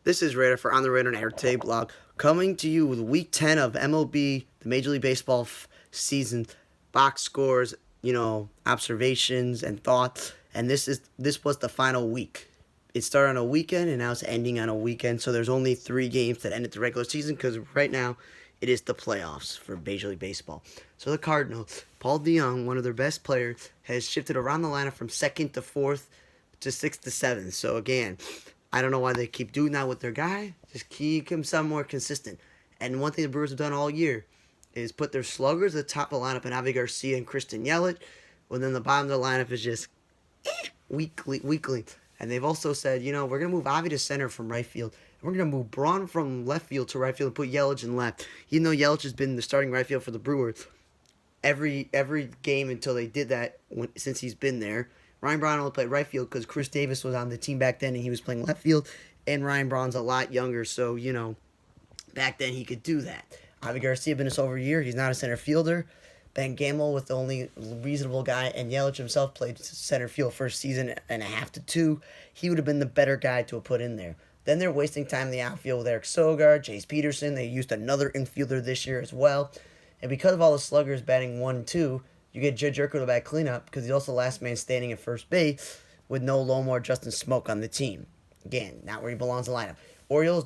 This is Raider for On the Raider and Airtape blog, coming to you with Week 10 of MLB, the Major League Baseball season, box scores, observations and thoughts. And this was the final week. It started on a weekend and now it's ending on a weekend. So there's only 3 games that ended the regular season because right now it is the playoffs for Major League Baseball. So the Cardinals, Paul DeJong, one of their best players, has shifted around the lineup from 2nd to 4th to 6th to 7th. So again, I don't know why they keep doing that with their guy. Just keep him some more consistent. And one thing the Brewers have done all year is put their sluggers at the top of the lineup in Avi Garcia and Christian Yelich, when then the bottom of the lineup is just weakly. And they've also said, we're going to move Avi to center from right field. And we're going to move Braun from left field to right field and put Yelich in left. Even though Yelich has been the starting right field for the Brewers every game until they did that since he's been there. Ryan Braun only played right field because Chris Davis was on the team back then and he was playing left field. And Ryan Braun's a lot younger, so, back then he could do that. Avi Garcia been this over a year. He's not a center fielder. Ben Gamel with the only reasonable guy, and Yelich himself played center field for a season and a half to 2. He would have been the better guy to have put in there. Then they're wasting time in the outfield with Eric Sogard, Jace Peterson. They used another infielder this year as well. And because of all the sluggers batting 1-2, you get Judge Urkel to bat cleanup because he's also the last man standing at first base with no Lomar Justin Smoke on the team. Again, not where he belongs in the lineup. Orioles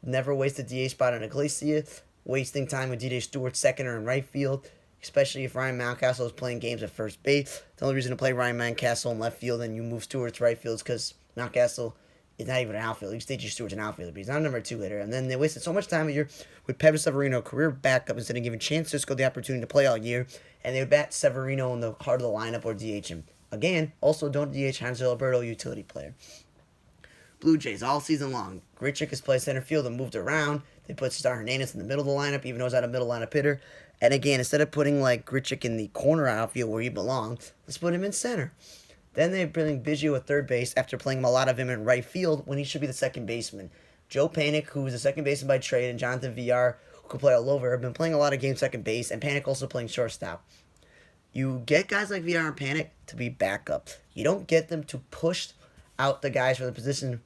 never waste a DH spot on Iglesias, wasting time with DJ Stewart second or in right field, especially if Ryan Mountcastle is playing games at first base. The only reason to play Ryan Mountcastle in left field and you move Stewart to right field is because Mountcastle is not even an outfielder. You DJ Stewart's an outfielder, but he's not a number 2 hitter. And then they wasted so much time here with Pedro Severino, career backup, instead of giving Francisco the opportunity to play all year. And they would bat Severino in the heart of the lineup or DH him. Again, also don't DH Hansel Alberto, utility player. Blue Jays all season long. Grichuk has played center field and moved around. They put Star Hernandez in the middle of the lineup, even though he's not a middle lineup hitter. And again, instead of putting Grichuk in the corner outfield where he belongs, let's put him in center. Then they bring Biggio at third base after playing a lot of him in right field when he should be the second baseman. Joe Panik, who is the second baseman by trade, and Jonathan Villar, who can play all over, have been playing a lot of games second base, and Panik also playing shortstop. You get guys like Villar and Panik to be backup. You don't get them to push out the guys for the position,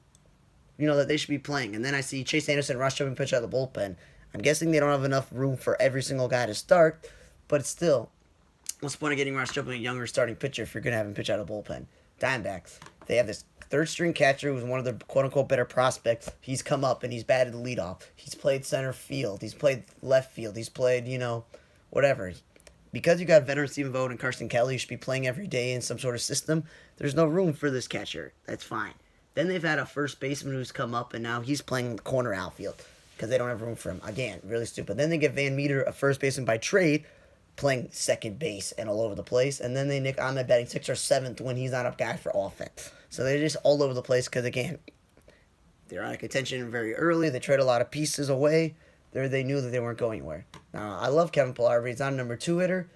that they should be playing. And then I see Chase Anderson rush up and pitch out of the bullpen. I'm guessing they don't have enough room for every single guy to start, but still, what's the point of getting rushed up with a younger starting pitcher if you're going to have him pitch out of the bullpen? Diamondbacks, they have this third-string catcher who's one of the quote-unquote better prospects. He's come up and he's batted the leadoff. He's played center field. He's played left field. He's played, whatever. Because you got veteran Stephen Vogt and Carson Kelly, you should be playing every day in some sort of system. There's no room for this catcher. That's fine. Then they've had a first baseman who's come up, and now he's playing the corner outfield because they don't have room for him. Again, really stupid. Then they get Van Meter, a first baseman by trade, playing second base and all over the place. And then they nick Ahmed batting 6th or 7th when he's not a guy for offense. So they're just all over the place because, again, they're out of contention very early. They trade a lot of pieces away. They knew that they weren't going anywhere. Now, I love Kevin Pillar, but he's not a number 2 hitter.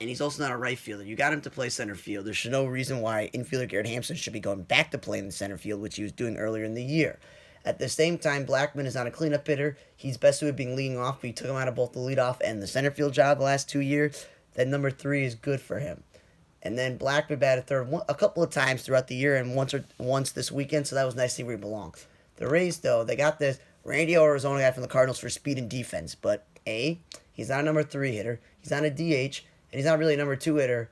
And he's also not a right fielder. You got him to play center field. There's no reason why infielder Garrett Hampson should be going back to playing the center field, which he was doing earlier in the year. At the same time, Blackman is not a cleanup hitter. He's best suited being leading off, but he took him out of both the leadoff and the center field job the last 2 years. That number 3 is good for him. And then Blackman batted third a couple of times throughout the year and once this weekend, so that was nice to see where he belongs. The Rays, though, they got this Randy Orozco guy from the Cardinals for speed and defense, but he's not a number 3 hitter. He's not a DH. And he's not really a number 2 hitter,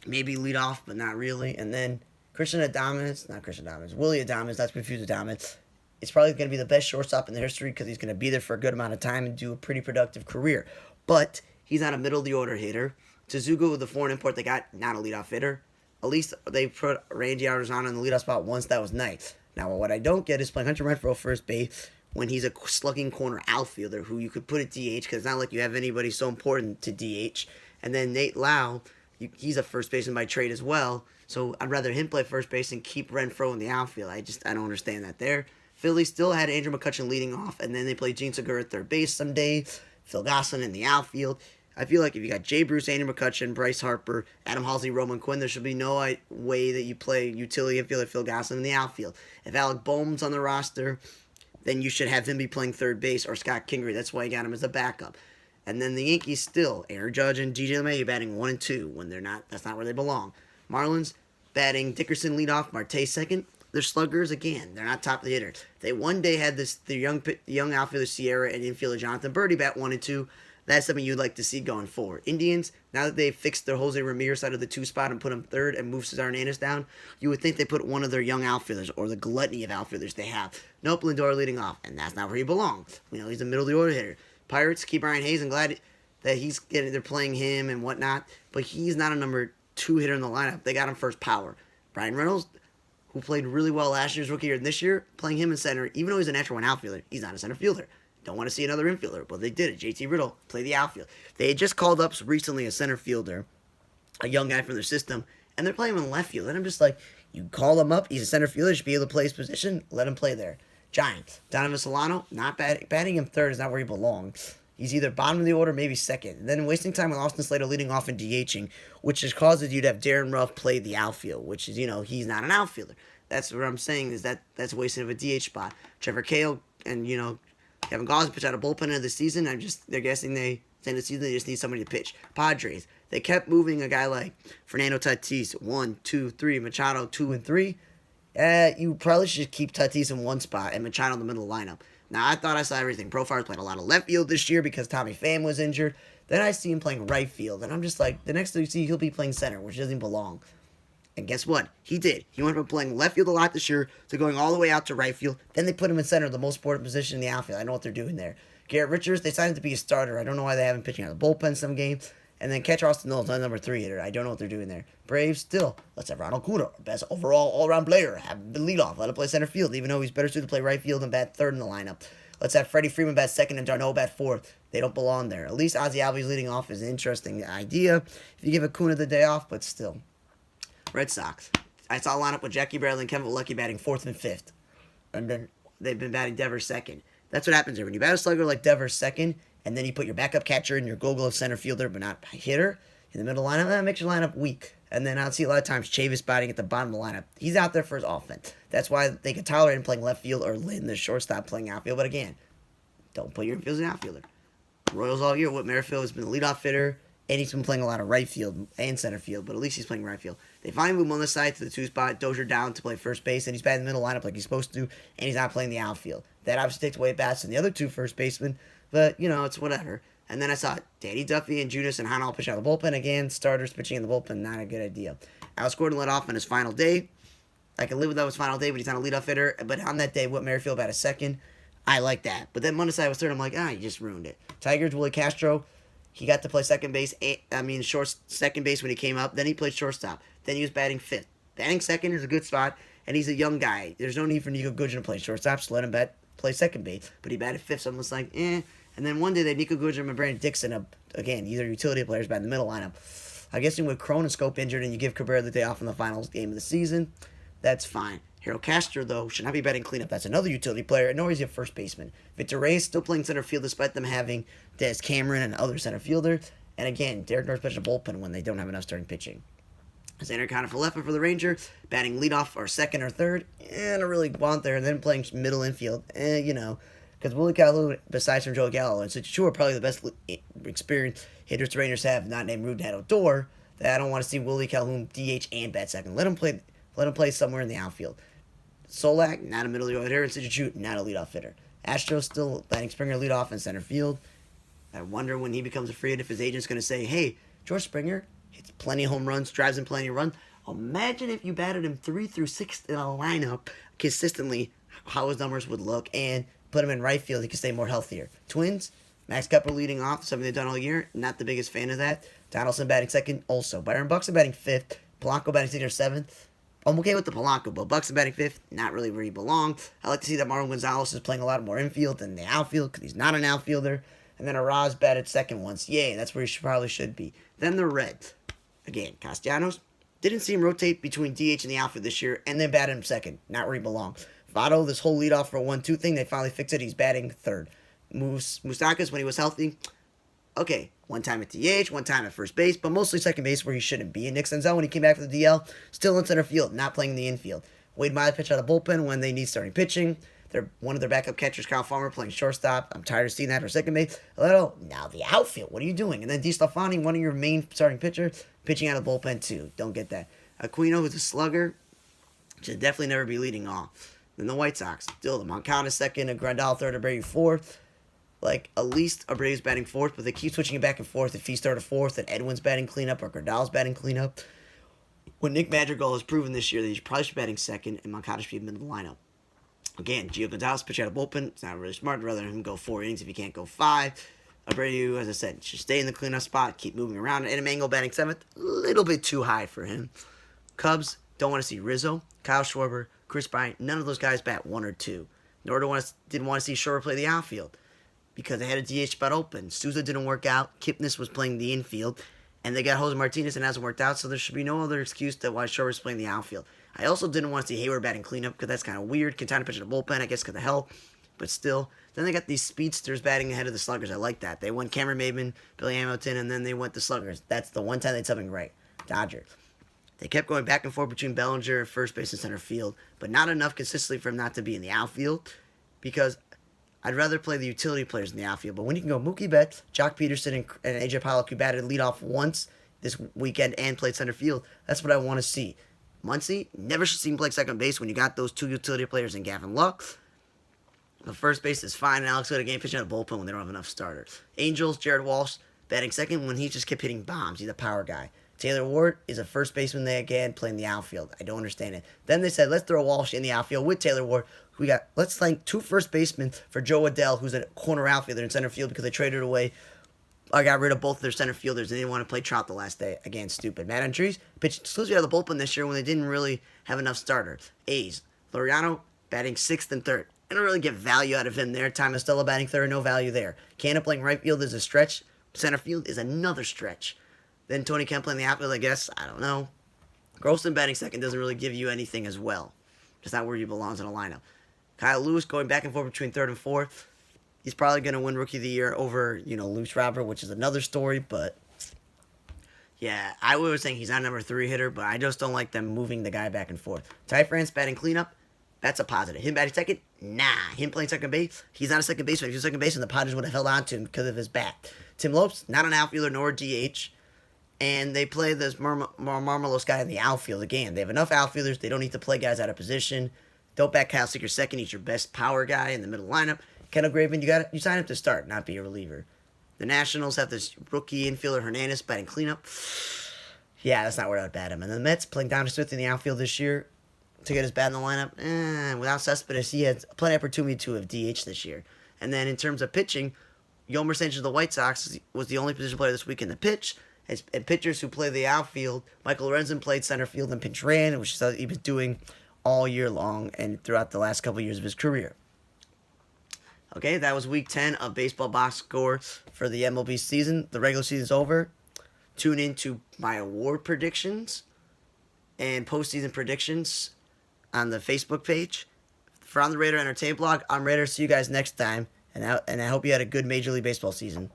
maybe lead off, but not really. And then Willie Adames, that's confused Adames. It's probably going to be the best shortstop in the history because he's going to be there for a good amount of time and do a pretty productive career. But he's not a middle-of-the-order hitter. Tezuka with the foreign import they got, not a leadoff hitter. At least they put Randy Arozarena in the leadoff spot once. That was nice. Now, what I don't get is playing Hunter Renfroe first base when he's a slugging corner outfielder who you could put at DH because it's not like you have anybody so important to DH. And then Nate Lau, he's a first baseman by trade as well. So I'd rather him play first base and keep Renfroe in the outfield. I don't understand that there. Philly still had Andrew McCutchen leading off, and then they played Gene Segura at third base some days, Phil Gosselin in the outfield. I feel like if you got Jay Bruce, Andrew McCutchen, Bryce Harper, Adam Halsey, Roman Quinn, there should be no way that you play utility infielder Phil Gosselin in the outfield. If Alec Boehm's on the roster, then you should have him be playing third base or Scott Kingery. That's why you got him as a backup. And then the Yankees still, Aaron Judge and DJ LeMahieu batting 1 and 2 when they're not. That's not where they belong. Marlins batting Dickerson leadoff, Marte second, They're sluggers again. They're not top of the hitter. They one day had the young outfielder Sierra and infielder Jonathan Birdie bat 1 and 2. That's something you'd like to see going forward. Indians, now that they've fixed their Jose Ramirez side of the 2 spot and put him third and moved Cesar Hernandez down, you would think they put one of their young outfielders or the gluttony of outfielders they have. Nope, Lindor leading off, and that's not where he belongs. He's a middle of the order hitter. Pirates keep Brian Hayes. I'm glad that they're playing him and whatnot, but he's not a number 2 hitter in the lineup. They got him first power. Brian Reynolds, who played really well last year's rookie year and this year, playing him in center, even though he's a natural 1 outfielder, he's not a center fielder. Don't want to see another infielder, but they did it. JT Riddle played the outfield. They had just called up recently a center fielder, a young guy from their system, and they're playing him in left field. And I'm just like, you call him up, he's a center fielder, he should be able to play his position, let him play there. Giants, Donovan Solano, not batting him third is not where he belongs. He's either bottom of the order, maybe second. And then wasting time with Austin Slater leading off and DHing, which has caused you to have Darren Ruff play the outfield, which is, he's not an outfielder. That's what I'm saying is that's a wasting of a DH spot. Trevor Cale and, Kevin Gauss pitched out a bullpen of the season. They're guessing they just need somebody to pitch. Padres, they kept moving a guy like Fernando Tatis, 1, 2, 3, Machado, 2 and 3. You probably should keep Tatis in one spot and Machado in the middle of the lineup. Now, I thought I saw everything. Profire's playing a lot of left field this year because Tommy Pham was injured. Then I see him playing right field, and I'm just like, the next thing you see, he'll be playing center, which doesn't belong. And guess what? He did. He went from playing left field a lot this year to going all the way out to right field. Then they put him in center, the most important position in the outfield. I know what they're doing there. Garrett Richards, they signed him to be a starter. I don't know why they haven't pitching out of the bullpen some games. And then catch Austin Knowles, number 3 hitter. I don't know what they're doing there. Braves, still, let's have Ronald Acuña, best overall all-around player. Have the leadoff. Let him play center field, even though he's better suited to play right field and bat third in the lineup. Let's have Freddie Freeman bat second and Darno bat fourth. They don't belong there. At least Ozzie Albies leading off is an interesting idea if you give Acuña the day off, but still. Red Sox. I saw a lineup with Jackie Bradley and Kevin Lucky batting 4th and 5th. And then they've been batting Devers second. That's what happens here. When you bat a slugger like Devers second, and then you put your backup catcher and your go-go center fielder, but not hitter, in the middle lineup, that makes your lineup weak. And then I'll see a lot of times Chavis batting at the bottom of the lineup. He's out there for his offense. That's why they can tolerate him playing left field or Lynn, the shortstop, playing outfield. But again, don't put your infield as an outfielder. Royals all year, Whit Merrifield has been the leadoff hitter, and he's been playing a lot of right field and center field, but at least he's playing right field. They finally move him on the side to the 2 spot, Dozier down to play first base, and he's batting in the middle lineup like he's supposed to, and he's not playing the outfield. That obviously takes away bats from the other 2 first basemen, but, it's whatever. And then I saw Danny Duffy and Judas and Hannah all pitch out of the bullpen. Again, starters pitching in the bullpen, not a good idea. Alex Gordon led off on his final day. I can live with that his final day, but he's not a leadoff hitter. But on that day, Whit Merrifield batted second. I like that. But then Mondesai was third. I'm like, you just ruined it. Tigers, Willie Castro, he got to play second base when he came up. Then he played shortstop. Then he was batting 5th. Batting second is a good spot, and he's a young guy. There's no need for Nico Goodwin to play shortstop, so let him play second base. But he batted 5th, so I'm just like, And then one day they had Nico Goodwin and Brandon Dixon, again, either utility players bat in the middle lineup. I guess with Cronenscope injured and you give Cabrera the day off in the finals game of the season, that's fine. Harold Castro, though, should not be batting cleanup. That's another utility player, nor is he a first baseman. Victor Reyes still playing center field despite them having Des Cameron and other center fielders. And again, Derek North pitched a bullpen when they don't have enough starting pitching. Xander Kiner-Falefa for the Rangers, batting leadoff or second or third. I don't really want there. And then playing middle infield. Because Willie Calhoun, besides from Joe Gallo, and such two are probably the best experienced hitters the Rangers have, not named Ruben Odor, that I don't want to see Willie Calhoun DH and bat second. Let him play somewhere in the outfield. Solak, not a middle hitter, and Cincinnati, not a leadoff hitter. Astros still letting Springer lead off in center field. I wonder when he becomes a free agent if his agent's going to say, hey, George Springer hits plenty of home runs, drives in plenty of runs. Imagine if you batted him 3 through 6 in a lineup consistently, how his numbers would look, and put him in right field, he could stay more healthier. Twins, Max Kepler leading off, something they've done all year. Not the biggest fan of that. Donaldson batting second also. Byron Buxton batting 5th. Polanco batting 6th or 7th. I'm okay with the Polanco, but Buxton batting 5th, not really where he belongs. I like to see that Marlon Gonzalez is playing a lot more infield than the outfield because he's not an outfielder. And then Araz batted second once. Yay, that's where he probably should be. Then the Reds. Again, Castellanos. Didn't see him rotate between DH and the outfield this year, and then batted him second. Not where he belongs. Votto, this whole leadoff for a 1-2 thing, they finally fixed it. He's batting third. Moustakas, when he was healthy, okay, one time at DH, one time at first base, but mostly second base where he shouldn't be. And Nick Senzel, when he came back from the DL, still in center field, not playing in the infield. Wade Miley pitched out of the bullpen when they need starting pitching. One of their backup catchers, Kyle Farmer, playing shortstop. I'm tired of seeing that for second base. Now the outfield, what are you doing? And then DeStefani, one of your main starting pitchers, pitching out of the bullpen too. Don't get that. Aquino, who's a slugger. Should definitely never be leading off. Then the White Sox, still the Moncada second, a Grandal third, Abreu fourth. Like, at least Abreu's batting fourth, but they keep switching it back and forth. If he started fourth, then Edwin's batting cleanup or Grandal's batting cleanup. When Nick Madrigal has proven this year that he probably should be batting second and Moncada should be in the middle of the lineup. Again, Gio Gonzalez pitch out of bullpen. It's not really smart. Rather than him go 4 innings if he can't go 5. Abreu, as I said, should stay in the cleanup spot, keep moving around. And Mango batting 7th, a little bit too high for him. Cubs, don't want to see Rizzo, Kyle Schwarber, Chris Bryant. None of those guys bat 1 or 2. Nor didn't want to see Schwarber play the outfield because they had a DH spot open. Souza didn't work out. Kipnis was playing the infield. And they got Jose Martinez and it hasn't worked out, so there should be no other excuse that why Schwarber's playing the outfield. I also didn't want to see Hayward batting cleanup because that's kind of weird. Quintana pitching a bullpen, I guess, because of hell. But still. Then they got these speedsters batting ahead of the sluggers. I like that. They went Cameron Maybin, Billy Hamilton, and then they went the sluggers. That's the one time they did something right. Dodgers. They kept going back and forth between Bellinger at first base and center field, but not enough consistently for him not to be in the outfield because I'd rather play the utility players in the outfield. But when you can go Mookie Betts, Jock Peterson, and AJ Pollock, who batted leadoff once this weekend and played center field, that's what I want to see. Muncy, never should see him play second base when you got those two utility players in Gavin Lux. The first base is fine, and Alex Wood again pitching out of bullpen when they don't have enough starters. Angels, Jared Walsh batting second when he just kept hitting bombs. He's a power guy. Taylor Ward is a first baseman they again playing the outfield. I don't understand it. Then they said, let's throw Walsh in the outfield with Taylor Ward. Let's thank 2 first basemen for Joe Adell, who's a corner outfielder in center field because they traded away. I got rid of both their center fielders. They didn't want to play Trout the last day. Again, stupid. Matt Andrews pitched exclusively out of the bullpen this year when they didn't really have enough starters. A's. Laureano batting 6th and 3rd. I don't really get value out of him there. Time Estella batting 3rd, no value there. Canna playing right field is a stretch. Center field is another stretch. Then Tony Kemp playing the outfield, I guess. I don't know. Groston batting second doesn't really give you anything as well. Just not where he belongs in a lineup. Kyle Lewis going back and forth between 3rd and 4th. He's probably going to win Rookie of the Year over, Luce Robert, which is another story. But, yeah, I was saying he's not number 3 hitter, but I just don't like them moving the guy back and forth. Ty France batting cleanup, that's a positive. Him batting second, nah. Him playing second base, he's not a second baseman. If he was second baseman, the Padres would have held on to him because of his bat. Tim Lopes, not an outfielder nor a DH. And they play this Marmelos guy in the outfield again. They have enough outfielders. They don't need to play guys out of position. Don't back Kyle Seeger second. He's your best power guy in the middle lineup. Kendall Graveman, you sign him to start, not be a reliever. The Nationals have this rookie infielder Hernandez batting cleanup. Yeah, that's not where I would bat him. And the Mets playing Donna Smith in the outfield this year to get his bat in the lineup. Without Cespedes, he had plenty of opportunity to have DH this year. And then in terms of pitching, Yomer Sanchez of the White Sox was the only position player this week in the pitch. And pitchers who play the outfield, Michael Lorenzen played center field and pinch ran, which he was doing all year long and throughout the last couple of years of his career. Okay, that was week 10 of Baseball Box Score for the MLB season. The regular season's over. Tune in to my award predictions and postseason predictions on the Facebook page. For On the Radar Entertainment blog, I'm Raider. See you guys next time. And I hope you had a good Major League Baseball season.